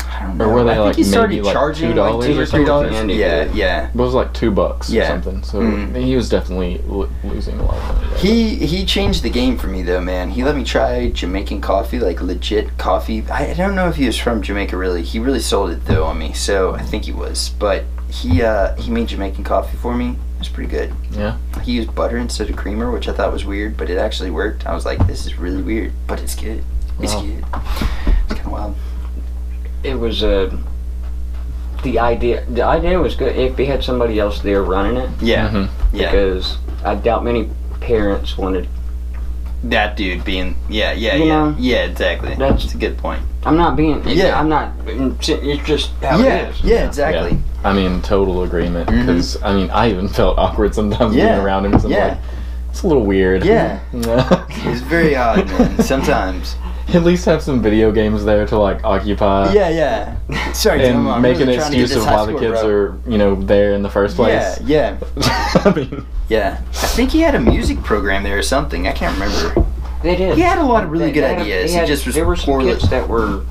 I don't Or know. were they, I think like, he started maybe, like, charging $2 like or $2 or something? $3. Yeah, yeah. It was like $2 or Yeah. something. So Mhm. he was definitely losing a lot of money. There. He changed the game for me though, man. He let me try Jamaican coffee, like legit coffee. I don't know if he was from Jamaica really. He really sold it though on me, so I think he was. But he made Jamaican coffee for me. It was pretty good. Yeah. He used butter instead of creamer, which I thought was weird, but it actually worked. I was like, this is really weird, but it's good. It's Wow. good. It's kind of wild. it was the idea was good if he had somebody else there running it, Yeah, Mhm. yeah. because I doubt many parents wanted. That dude being, yeah, You yeah, know, yeah, exactly. that's- That's a good point. I'm not being. Yeah. I'm not. It's just how Yeah, it is. yeah, exactly. Yeah. I mean, total agreement. Mhm. Because I even felt awkward sometimes Yeah. being around him. 'Cause I'm Yeah. like, it's a little weird. Yeah. Yeah. It's very odd, man. Sometimes. At least have some video games there to like occupy. Yeah, yeah. Sorry, And Telmo, I'm make really an trying to get excuse this of high why the score, kids bro. are, there in the first place. Yeah, yeah, I mean, yeah. I think he had a music program there or something. I can't remember. They did. He had a lot of really They good had a- ideas. they He had- just was there were some poorly. kids that were,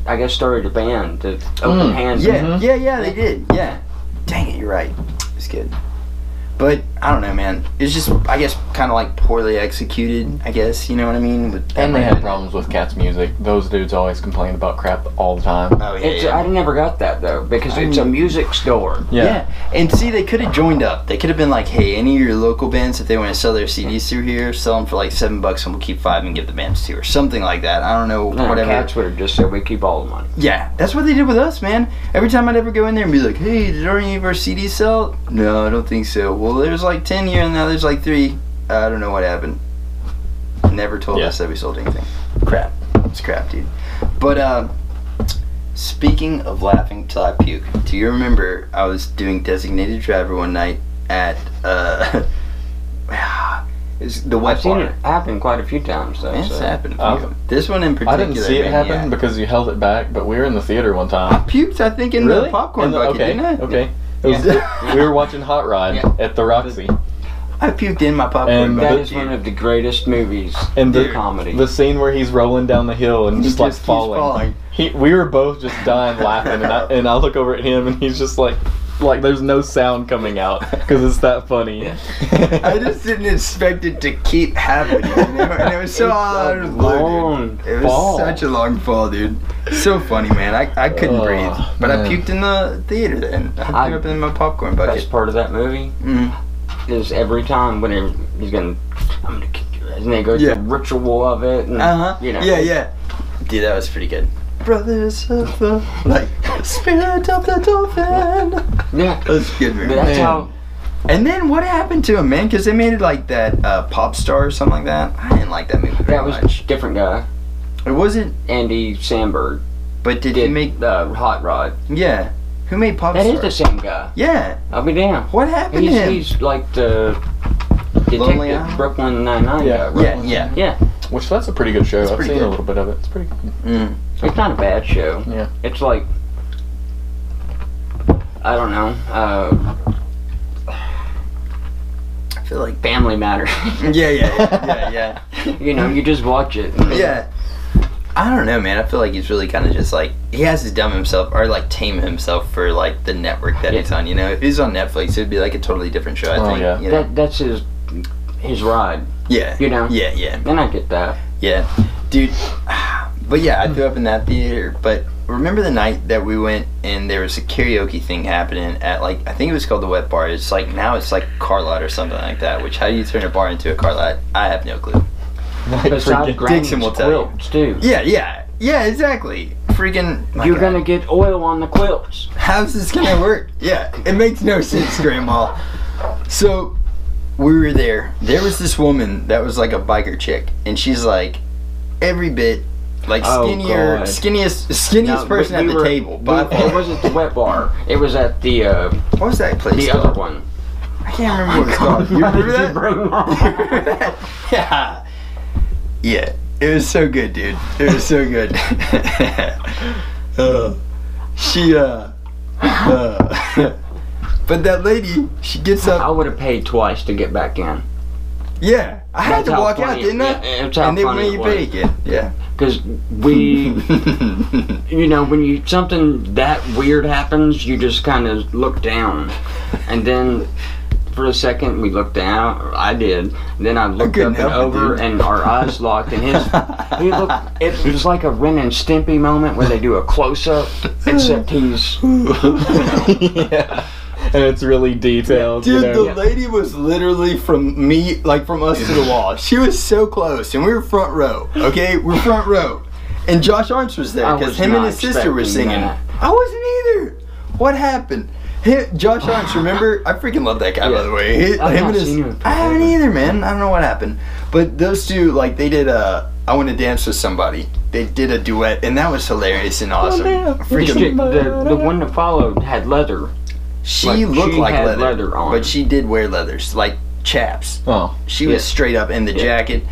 I guess, started a band to open hands. Yeah, Mhm. yeah, they did. Yeah. Dang it, you're right. It's good. But I don't know, man. It's just, I guess, kind of like poorly executed. I guess you know what I mean. and they had problems with Cat's music. Those dudes always complain about crap all the time. Oh yeah, It's, yeah. I never got that though because it's a music store. Yeah. And see, they could have joined up. They could have been like, hey, any of your local bands, if they want to sell their CDs through here, sell them for like $7 and we'll keep 5 and give the bands 2 or something like that. I don't know, No, whatever. Cats would have just said we keep all the money. Yeah, that's what they did with us, man. Every time I'd ever go in there and be like, hey, did any of our CDs sell? No, I don't think so. Well, there's like 10 here and now there's like 3. I don't know what happened. Never told Yeah. us that we sold anything. Crap. It's crap, dude. But, speaking of laughing till I puke, do you remember I was doing designated driver one night at, it's the wet I've seen bar. it happen quite a few times though. It's so. happened. Oh. This one in particular. I didn't see it man, happen yeah. because you held it back, but we were in the theater one I time. puked, I think, in the popcorn bucket, okay, didn't I? okay. It was, we were watching Hot Rod Yeah. at the Roxy. I puked in my popcorn And bucket. That is one of the greatest movies And in the comedy. The scene where he's rolling down the hill and He just like just keeps falling. falling. We were both just dying laughing, and I look over at him and he's just like there's no sound coming out because it's that funny. I just didn't expect it to keep happening, you know? And it was so It's a out of the blue, long dude. It was fall. such a long fall, dude. So funny, man. I couldn't Oh, breathe. But I man. puked in the theater then. I threw up in my popcorn Best bucket. part of that movie Mm. is every time when I'm gonna kick your ass, and they go through Yeah. the ritual of it. And, Uh-huh. You know. Yeah, yeah. Dude, that was pretty good. Brothers of the, like, spirit of the dolphin. Yeah. That's good, man. But that's Man. how. And then what happened to him, man? Because they made it like that pop star or something like that. I didn't like that movie very That was much. a different guy, It wasn't, Andy Samberg. but did he Did make, Hot Rod? yeah. Who made pop That star? is the same guy. Yeah. I'll be damned. What happened to him? He's like the Lonely detective Eye? Brooklyn Nine-Nine Yeah. guy. Right? Yeah, yeah. Yeah. Which that's a pretty good show. It's I've pretty seen good. a little bit of it. It's pretty good. Mm. It's not a bad show. Yeah. It's like, I don't know, I feel like. Family Matters. Yeah, yeah. You know, you just watch it. and- Yeah. I don't know, man. I feel like he's really kind of just like, he has to dumb himself or like tame himself for like the network that Yeah. it's on. You know, if he's on Netflix, it'd be like a totally different show. I Oh, think. yeah. You know? That's his ride. Yeah. You know? Yeah, yeah. And I get that. Yeah, dude. But yeah, I threw up in that theater. But remember the night that we went and there was a karaoke thing happening at like, I think it was called the Wet Bar. It's like now it's like car lot or something like that. Which how do you turn a bar into a car lot? I have no clue. Like Besides freaking- Dixon will Granny's tell you. quilts, too. Yeah, exactly. Freaking. my You're God. gonna get oil on the quilts. How's this gonna work? Yeah, it makes no sense, Grandma. So we were there. There was this woman that was like a biker chick, and she's like every bit Like Oh, God. skinniest person at the table. By far. It wasn't the wet bar. It was at the What was that place the called? other one. I can't remember what it's called. You remember that? Bring that? Yeah. Yeah. It was so good, dude. It was so good. But that lady, she gets I up. would have paid twice to get back in. Yeah. I had to That's how walk out, funny- didn't I? yeah, that's how And then funny when it you was. pay again. Yeah. Because we, when something that weird happens, you just kind of look down. And then for a second we looked down, I did. Then I looked couldn't up and help it, over dude. and our eyes locked and it was like a Ren and Stimpy moment where they do a close-up, except he's... Yeah. And it's really detailed. Dude, you know? the lady was literally from me, like from us to the wall. She was so close, and we were front row. Okay, we're front row, and Josh Arntz was there I because was him and not his sister were expecting singing. that. I wasn't either. What happened? Josh Arntz, remember? I freaking love that guy, by the way. I've Him not and his. seen him I haven't either, man. I don't know what happened, but those two, like, they did I Want to Dance with Somebody. They did a duet, and that was hilarious and awesome. The one that followed had leather. She Like, looked she like had leather, leather on. but she did wear leathers, like chaps. Oh. She was straight up in the jacket.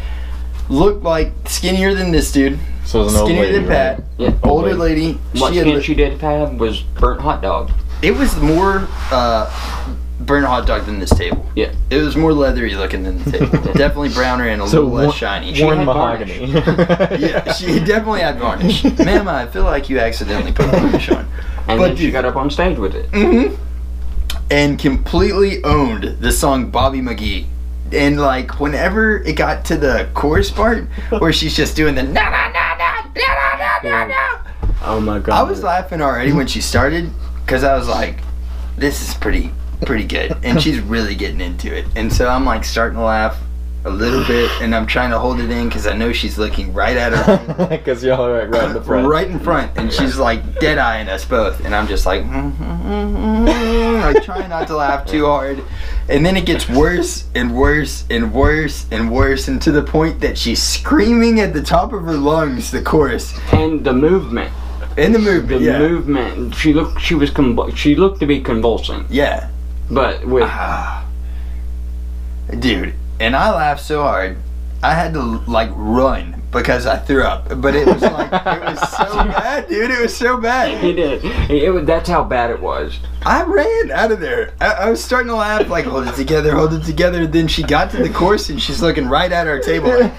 Looked like skinnier than this dude. So it was an old Skinnier lady, than Pat. right? Yeah. Older lady. What skin she did have was burnt hot dog. It was more burnt hot dog than this table. Yeah. It was more leathery looking than the table. Definitely browner and a little less shiny. Worn had mahogany. Yeah, she definitely had varnish. Ma'am, I feel like you accidentally put varnish on. And But then she dude- got up on stage with it. Mm-hmm. And completely owned the song Bobby McGee. And like whenever it got to the chorus part where she's just doing the na na na na na na na na. Oh my god. I was laughing already when she started because I was like, this is pretty good. And she's really getting into it. And so I'm like starting to laugh a little bit and I'm trying to hold it in because I know she's looking right at her. Because y'all are right in the front. Right in front, and she's like dead-eyeing us both, and I'm just like, like trying not to laugh too hard, and then it gets worse and worse and worse and worse, and to the point that she's screaming at the top of her lungs the chorus. And the movement. In the movement, The yeah. movement. She looked to be convulsing. Yeah. But with Dude, and I laughed so hard, I had to like run because I threw up. But it was like, it was so bad, dude. It was so bad. he did. That's how bad it was. I ran out of there. I was starting to laugh, like, hold it together, hold it together. Then she got to the course and she's looking right at our table. Like,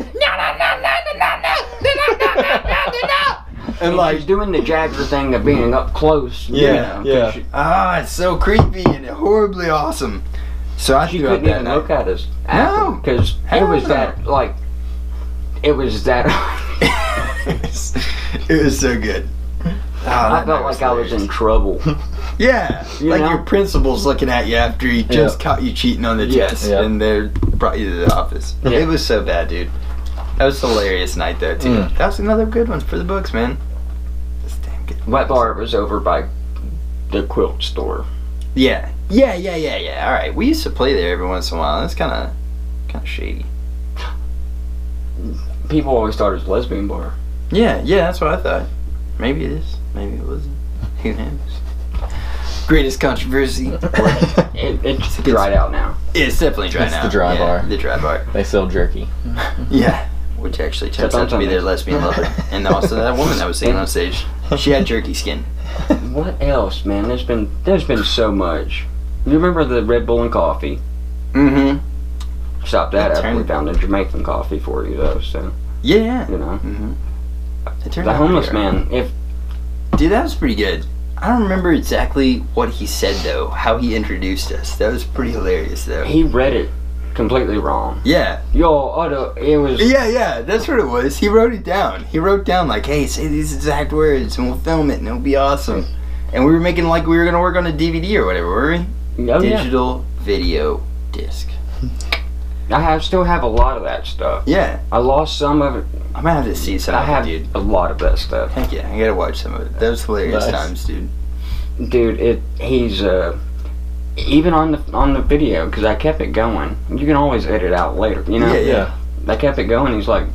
and like, She's doing the Jagger thing of being up close. Yeah, yeah. She, it's so creepy and horribly awesome. So I she threw up couldn't that even night. look at us. No. Because it Hell was no. that, like, it was that. It was so good. I felt like I was in trouble. Yeah, You like know? your principal's looking at you after he just caught you cheating on the Yes. test, Yeah. and they brought you to the office. Yeah. It was so bad, dude. That was a hilarious night, though, too. Mm. That was another good one for the books, man. That's damn good. Wet Bar was over by the quilt store. Yeah. All right, we used to play there every once in a while. That's kind of shady. People always thought it was a lesbian bar. Yeah, that's what I thought. Maybe it is. Maybe it wasn't. Who knows? Greatest controversy. It's dried out now. It's definitely dry It's now. the dry bar. The dry bar. They sell jerky. Yeah. Which actually turns out to be their lesbian lover. And also that woman that was singing on stage. She had jerky skin. What else, man? There's been so much. You remember the Red Bull and coffee? Mm-hmm. Stopped that That after we turned- found a Jamaican coffee for you, though. So Yeah. you know, Mm-hmm. the homeless man. If Dude, that was pretty good. I don't remember exactly what he said, though. How he introduced us. That was pretty hilarious, though. he read it completely wrong. Yeah. It was. Yeah, that's what it was. He wrote it down. He wrote down, like, hey, say these exact words and we'll film it and it'll be awesome. And we were making like we were going to work on a DVD or whatever, were we? Oh, yeah. Digital video disc. Still have a lot of that stuff. Yeah. I lost some of it. I'm going to have to see some I of have it, dude. a lot of that stuff. Heck yeah, I got to watch some of it. Those hilarious Nice. times, dude. Dude, he's even on the video, because I kept it going. You can always edit out later, you know. Yeah. I kept it going. He's like,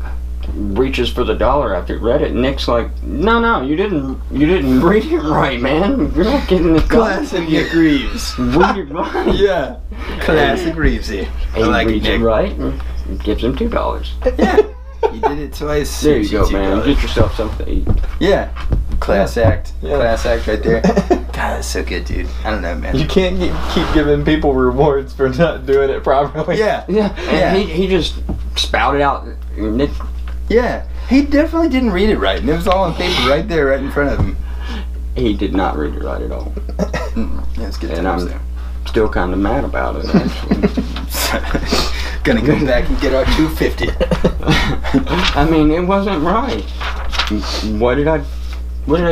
reaches for the dollar after he read it. Nick's like, no, you didn't read it right, man. You're not getting the Classic Nick Reeves. Read it right. Yeah. Classic Reevesy. I And like he it, reads it Nick. right and gives him $2. Yeah. You did it twice. There you go, $2. man. Get yourself something to eat. Yeah. Class act. Yeah. Class act right there. God, that's so good, dude. I don't know, man. You can't keep giving people rewards for not doing it properly. Yeah. Yeah, Yeah. and he just spouted out. Nick, Yeah. He definitely didn't read it right. And it was all on paper right there, right in front of him. he did not read it right at all. Yeah, it's good And times I'm there. still kind of mad about it, actually. Gonna go back and get our 250. I mean, it wasn't right. What did I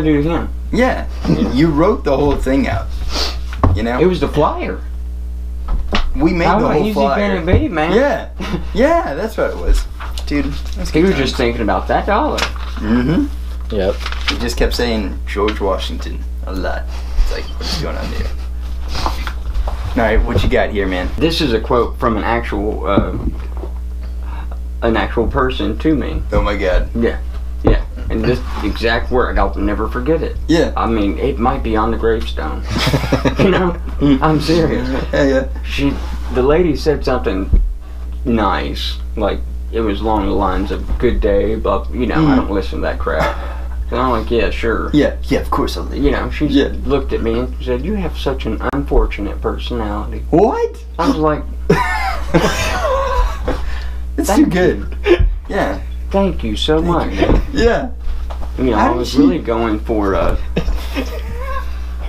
do to him? Yeah. You wrote the whole thing out. You know? It was the flyer. We made How the whole easy flyer. can it be, man? Yeah. Yeah, that's what it was. Dude, that's He good was times. just thinking about that dollar. Mm-hmm. Yep. He just kept saying George Washington a lot. It's like, what's going on there? Alright, what you got here, man? This is a quote from an actual person to me. Oh my god. Yeah. And this exact word, I'll never forget it. Yeah. I mean, it might be on the gravestone. You know? I'm serious. Yeah. The lady said something nice, like it was along the lines of "good day," but I don't listen to that crap. So I'm like, yeah, sure. Yeah, of course I'll leave. She Yeah. looked at me and said, "You have such an unfortunate personality." What? I was like, It's Thank too good. Yeah. "Thank you so much." Yeah. I How did was she- really going for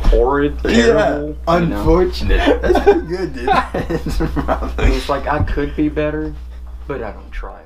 horrid, terrible. Yeah. Unfortunate. That's pretty good, dude. It's It's like I could be better, but I don't try.